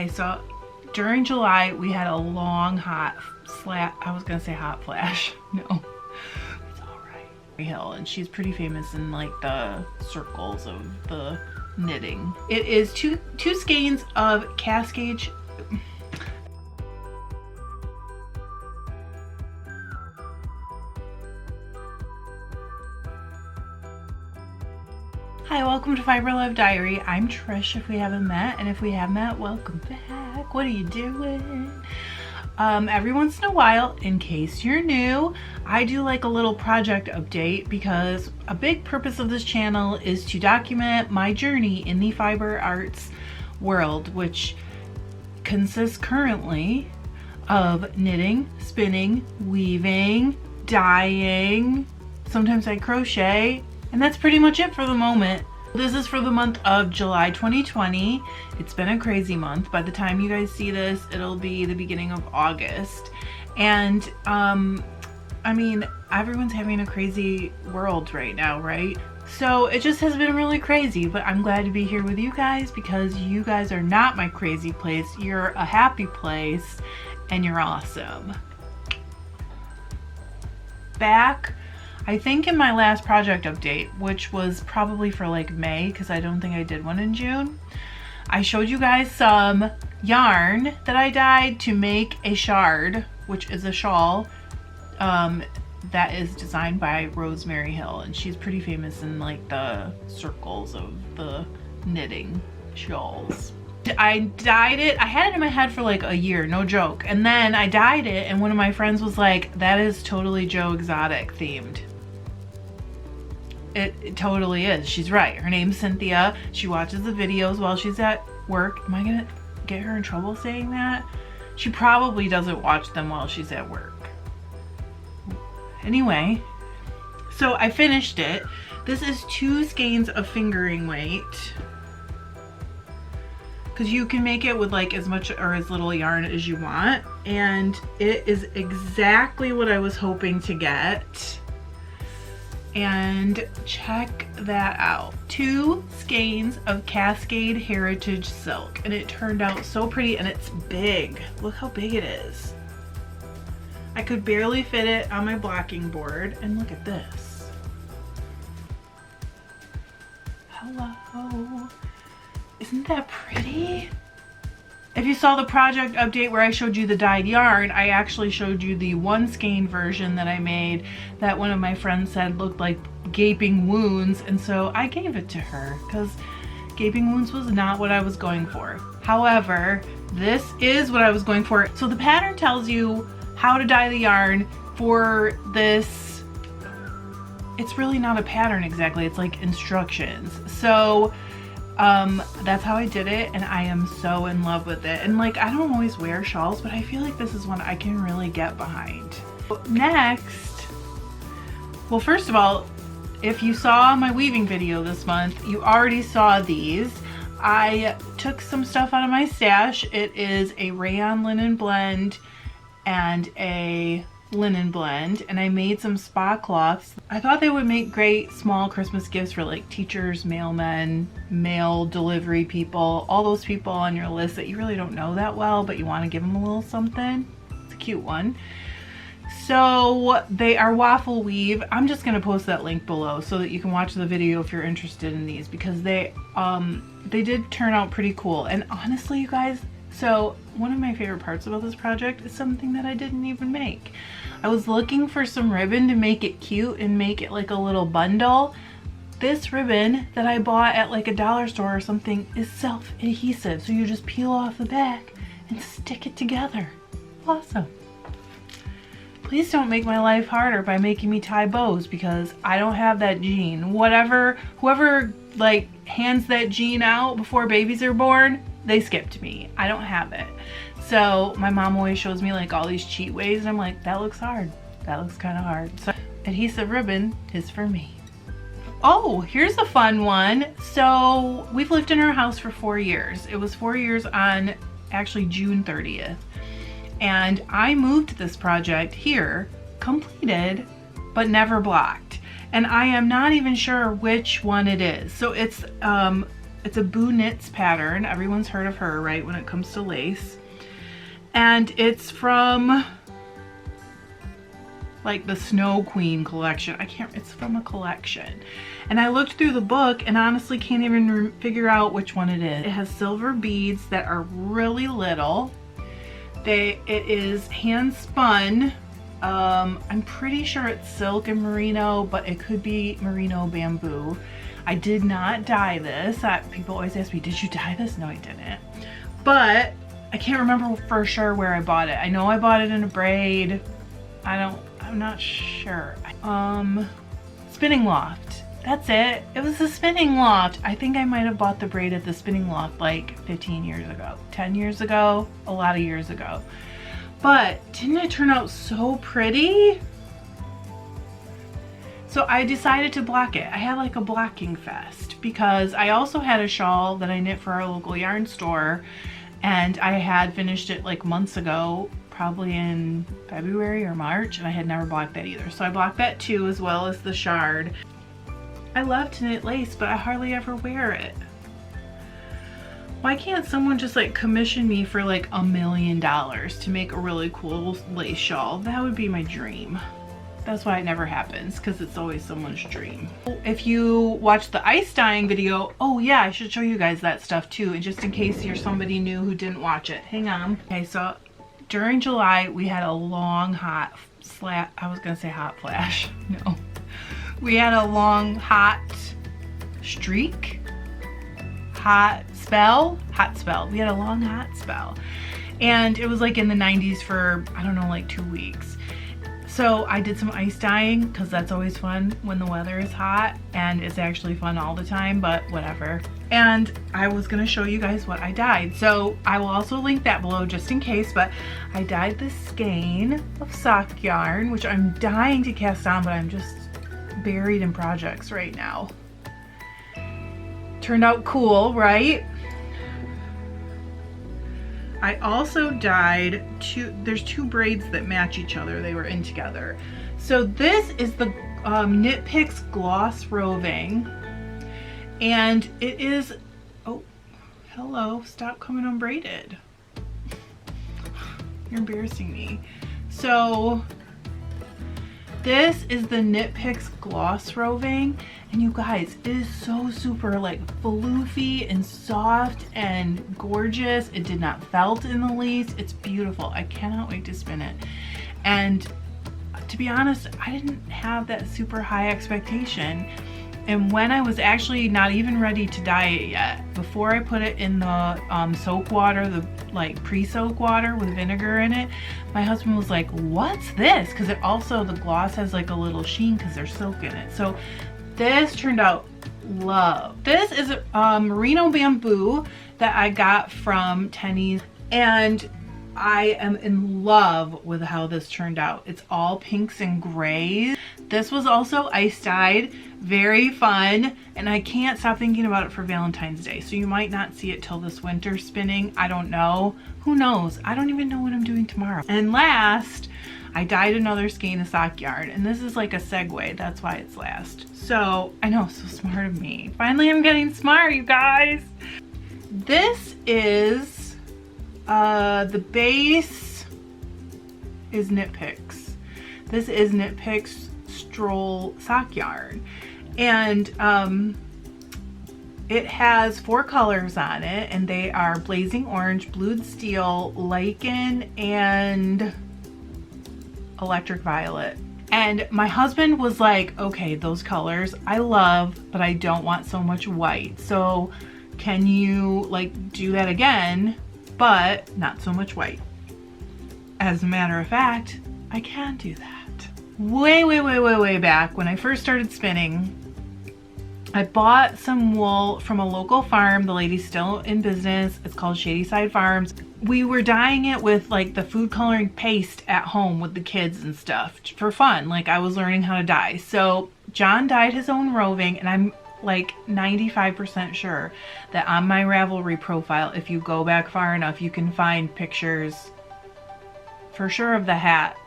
Okay, so during July we had a long hot flash. No, it's all right. Hill, and she's pretty famous in like the circles of the knitting. It is two skeins of Cascade. Hi, welcome to FiberLoveDiary. I'm Trish if we haven't met, and if we have met, welcome back. What are you doing? Every once in a while, in case you're new, I do like a little project update because a big purpose of this channel is to document my journey in the fiber arts world, which consists currently of knitting, spinning, weaving, dyeing, sometimes I crochet, and that's pretty much it for the moment. This is for the month of July 2020. It's been a crazy month. By the time you guys see this, it'll be the beginning of August. And I mean, everyone's having a crazy world right now, right? So it just has been really crazy, but I'm glad to be here with you guys because you guys are not my crazy place. You're a happy place and you're awesome. Back, I think in my last project update, which was probably for like May, because I don't think I did one in June, I showed you guys some yarn that I dyed to make a shard, which is a shawl that is designed by Rosemary Hill, and she's pretty famous in like the circles of the knitting shawls. I dyed it. I had it in my head for like a year, no joke, and then I dyed it and one of my friends was like, that is totally Joe Exotic themed. It totally is. She's right. Her name's Cynthia. She watches the videos while she's at work. Am I gonna get her in trouble saying that? She probably doesn't watch them while she's at work. Anyway, so I finished it. This is 2 skeins of fingering weight, because you can make it with like as much or as little yarn as you want, and it is exactly what I was hoping to get. And check that out. 2 skeins of Cascade Heritage Silk, and it turned out so pretty, and it's big. Look how big it is. I could barely fit it on my blocking board, and look at this. Hello. Isn't that pretty? If you saw the project update where I showed you the dyed yarn, I actually showed you the 1 skein version that I made that one of my friends said looked like gaping wounds, and so I gave it to her because gaping wounds was not what I was going for. However, this is what I was going for. So the pattern tells you how to dye the yarn for this. It's really not a pattern exactly, it's like instructions. So that's how I did it, and I am so in love with it. And like, I don't always wear shawls, but I feel like this is one I can really get behind. Next, well, first of all, if you saw my weaving video this month, you already saw these. I took some stuff out of my stash. It is a rayon linen blend and a linen blend, and I made some spa cloths. I thought they would make great small Christmas gifts for like teachers, mailmen, mail delivery people, all those people on your list that you really don't know that well, but you want to give them a little something. It's a cute one. So they are waffle weave. I'm just going to post that link below so that you can watch the video if you're interested in these, because they did turn out pretty cool. And honestly, you guys, so one of my favorite parts about this project is something that I didn't even make. I was looking for some ribbon to make it cute and make it like a little bundle. This ribbon that I bought at like a dollar store or something is self-adhesive, so you just peel off the back and stick it together. Awesome. Please don't make my life harder by making me tie bows, because I don't have that gene. Whoever like hands that gene out before babies are born, they skipped me. I don't have it. So my mom always shows me like all these cheat ways, and I'm like, that looks hard. That looks kind of hard. So adhesive ribbon is for me. Oh, here's a fun one. So we've lived in our house for 4 years. It was 4 years on actually June 30th. And I moved this project here, completed, but never blocked. And I am not even sure which one it is. So it's it's a Boo Knits pattern. Everyone's heard of her, right, when it comes to lace. And it's from like the Snow Queen collection. It's from a collection. And I looked through the book and honestly can't even figure out which one it is. It has silver beads that are really little. It is hand spun. I'm pretty sure it's silk and merino, but it could be merino bamboo. I did not dye this. People always ask me, did you dye this? No, I didn't. But I can't remember for sure where I bought it. I know I bought it in a braid. I'm not sure. Spinning Loft. That's it. It was a Spinning Loft. I think I might have bought the braid at the Spinning Loft like 15 years ago, 10 years ago, a lot of years ago. But didn't it turn out so pretty? So I decided to block it. I had like a blocking fest because I also had a shawl that I knit for our local yarn store, and I had finished it like months ago, probably in February or March, and I had never blocked that either. So I blocked that too, as well as the shard. I love to knit lace, but I hardly ever wear it. Why can't someone just like commission me for like $1 million to make a really cool lace shawl? That would be my dream. That's why it never happens, because it's always someone's dream. If you watch the ice dyeing video, oh yeah, I should show you guys that stuff too, and just in case you're somebody new who didn't watch it. Hang on. Okay, so during July, we had a long hot flash. No. We had a long hot streak. Hot spell. We had a long hot spell. And it was like in the 90s for, I don't know, like 2 weeks. So I did some ice dyeing because that's always fun when the weather is hot, and it's actually fun all the time, but whatever. And I was gonna show you guys what I dyed. So I will also link that below just in case, but I dyed this skein of sock yarn, which I'm dying to cast on, but I'm just buried in projects right now. Turned out cool, right? I also dyed there's two braids that match each other. They were in together. So this is the Knit Picks Gloss Roving, and it is, oh, hello, stop coming unbraided. You're embarrassing me. So this is the Knit Picks Gloss Roving, and you guys, it is so super like floofy and soft and gorgeous. It did not felt in the least. It's beautiful. I cannot wait to spin it. And to be honest, I didn't have that super high expectation. And when I was actually not even ready to dye it yet, before I put it in the soak water, the like pre-soak water with vinegar in it, my husband was like, what's this? Because it also, the gloss has like a little sheen because there's silk in it. So this turned out love. This is a merino bamboo that I got from Tenny's, and I am in love with how this turned out. It's all pinks and grays. This was also ice dyed, very fun, and I can't stop thinking about it for Valentine's Day. So you might not see it till this winter spinning. I don't know. Who knows? I don't even know what I'm doing tomorrow. And last, I dyed another skein of sock yarn, and this is like a segue. That's why it's last. So I know, so smart of me. Finally, I'm getting smart, you guys. This is the base is Knit Picks. This is Knit Picks Stroll sock yarn, and it has 4 colors on it, and they are blazing orange, blued steel, lichen, and electric violet. And my husband was like, okay, those colors I love, but I don't want so much white, so can you like do that again, but not so much white? As a matter of fact, I can do that. Way back when I first started spinning, I bought some wool from a local farm. The lady's still in business. It's called Shadyside Farms. We were dyeing it with like the food coloring paste at home with the kids and stuff for fun. Like I was learning how to dye. So John dyed his own roving, and I'm like 95% sure that on my Ravelry profile, if you go back far enough, you can find pictures for sure of the hat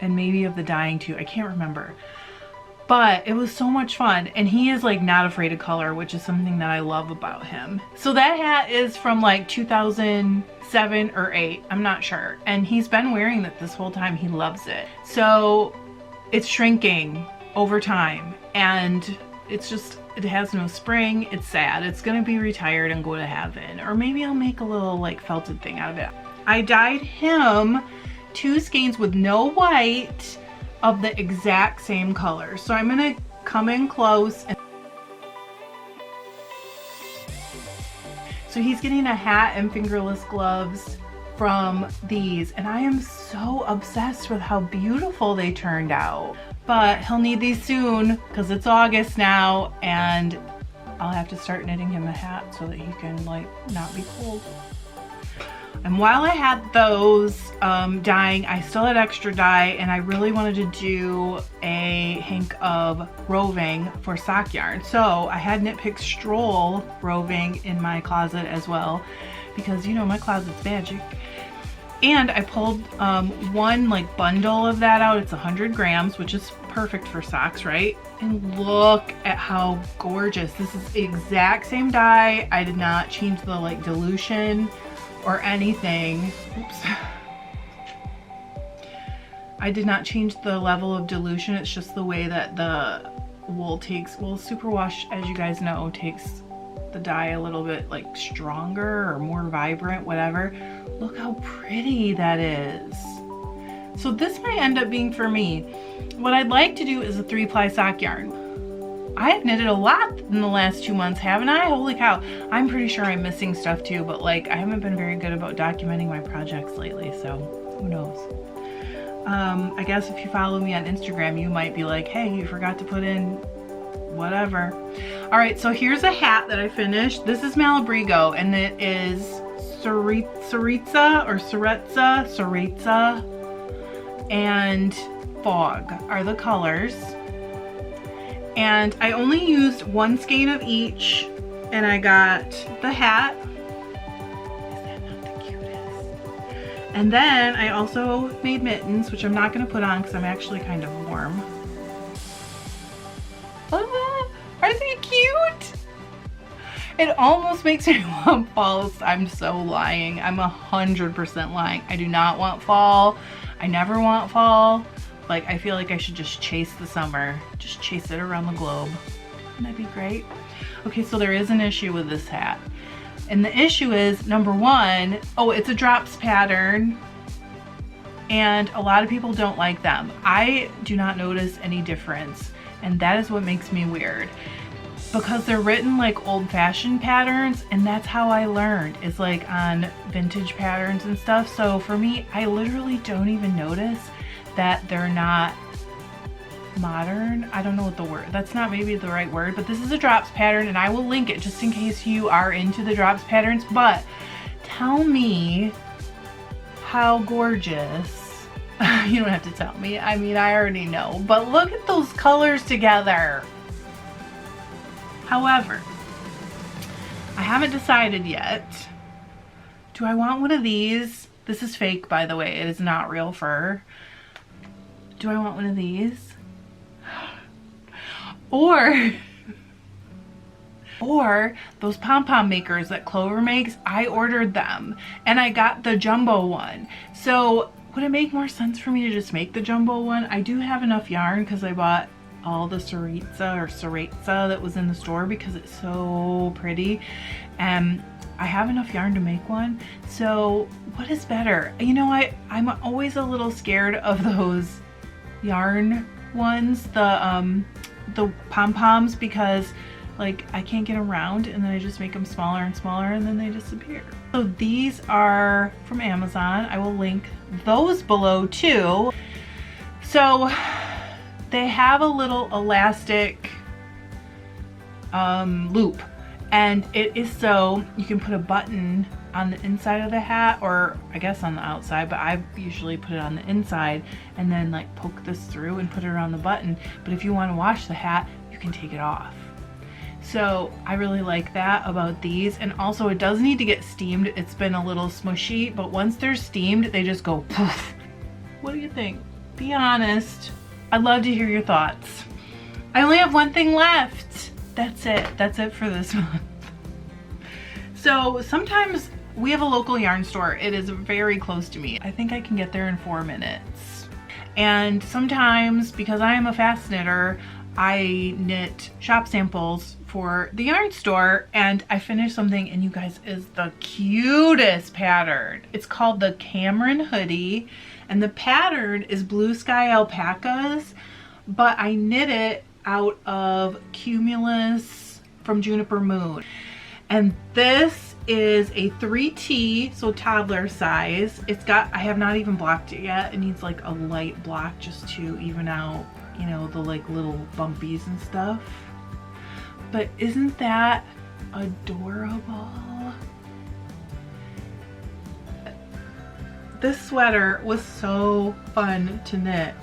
and maybe of the dyeing too. I can't remember. but it was so much fun. And he is like not afraid of color, which is something that I love about him. So that hat is from like 2007 or 8, I'm not sure. And he's been wearing it this whole time. He loves it. So it's shrinking over time, and it's just, it has no spring. It's sad. It's gonna be retired and go to heaven. Or maybe I'll make a little like felted thing out of it. I dyed him 2 skeins with no white of the exact same color. So I'm gonna come in close. So he's getting a hat and fingerless gloves from these, and I am so obsessed with how beautiful they turned out. But he'll need these soon because it's August now, and I'll have to start knitting him a hat so that he can like not be cold. And while I had those dyeing, I still had extra dye, and I really wanted to do a hank of roving for sock yarn. So I had Knit Pick Stroll roving in my closet as well, because you know my closet's magic. And I pulled one like bundle of that out. It's 100 grams, which is perfect for socks, right? And look at how gorgeous. This is the exact same dye. I did not change the like dilution or anything. Oops. I did not change the level of dilution. It's just the way that the wool takes, well, superwash, as you guys know, takes the dye a little bit like stronger or more vibrant, whatever. Look how pretty that is. So this might end up being for me. What I'd like to do is a 3-ply sock yarn. I have knitted a lot in the last 2 months, haven't I? Holy cow. I'm pretty sure I'm missing stuff too, but like I haven't been very good about documenting my projects lately, so who knows. I guess if you follow me on Instagram, you might be like, hey, you forgot to put in whatever. All right, so here's a hat that I finished. This is Malabrigo, and it is Saritza and Fog are the colors. And I only used 1 skein of each, and I got the hat. Is that not the cutest? And then I also made mittens, which I'm not going to put on because I'm actually kind of warm. Aren't they cute? It almost makes me want fall. I'm so lying. I'm 100% lying. I do not want fall. I never want fall. Like, I feel like I should just chase the summer. Just chase it around the globe. Wouldn't that be great? Okay, so there is an issue with this hat. And the issue is, number 1, oh, it's a drops pattern. And a lot of people don't like them. I do not notice any difference. And that is what makes me weird. Because they're written like old-fashioned patterns, and that's how I learned, is like on vintage patterns and stuff. So for me, I literally don't even notice that they're not modern. I don't know what the word, that's not maybe the right word, but this is a drops pattern, and I will link it just in case you are into the drops patterns. But tell me how gorgeous. You don't have to tell me. I mean, I already know, but look at those colors together. However, I haven't decided yet. Do I want one of these? This is fake, by the way. It is not real fur. Do I want one of these? Or those pom-pom makers that Clover makes, I ordered them and I got the jumbo one. So would it make more sense for me to just make the jumbo one? I do have enough yarn because I bought all the Saritza that was in the store because it's so pretty, and I have enough yarn to make one. So what is better? You know, I'm always a little scared of those yarn ones, the pom-poms, because like I can't get around, and then I just make them smaller and smaller and then they disappear. So these are from Amazon. I will link those below too. So they have a little elastic loop, and it is so you can put a button on the inside of the hat, or I guess on the outside, but I usually put it on the inside and then like poke this through and put it around the button. But if you want to wash the hat, you can take it off. So I really like that about these. And also it does need to get steamed. It's been a little smushy, but once they're steamed, they just go poof. What do you think? Be honest. I'd love to hear your thoughts. I only have one thing left. That's it. That's it for this month. So sometimes we have a local yarn store. It is very close to me. I think I can get there in 4 minutes. And sometimes, because I am a fast knitter, I knit shop samples for the yarn store, and I finished something, and you guys, is the cutest pattern. It's called the Cameron Hoodie, and the pattern is blue sky alpacas, but I knit it out of Cumulus from Juniper Moon. And this is a 3T, so toddler size. It's got, I have not even blocked it yet. It needs like a light block just to even out, you know, the like little bumpies and stuff. But isn't that adorable? This sweater was so fun to knit.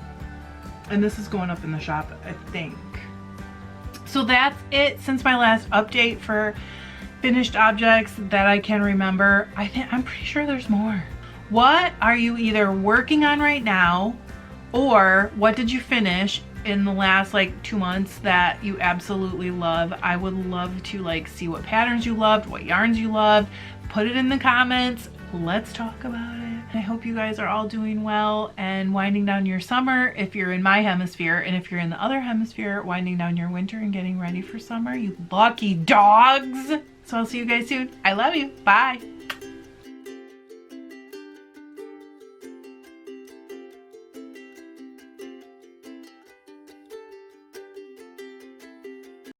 And this is going up in the shop, I think. So that's it since my last update for finished objects that I can remember. I'm pretty sure there's more. What are you either working on right now, or what did you finish in the last like 2 months that you absolutely love? I would love to like see what patterns you loved, what yarns you loved. Put it in the comments. Let's talk about it. I hope you guys are all doing well and winding down your summer if you're in my hemisphere, and if you're in the other hemisphere, winding down your winter and getting ready for summer. You lucky dogs. So I'll see you guys soon. I love you. Bye.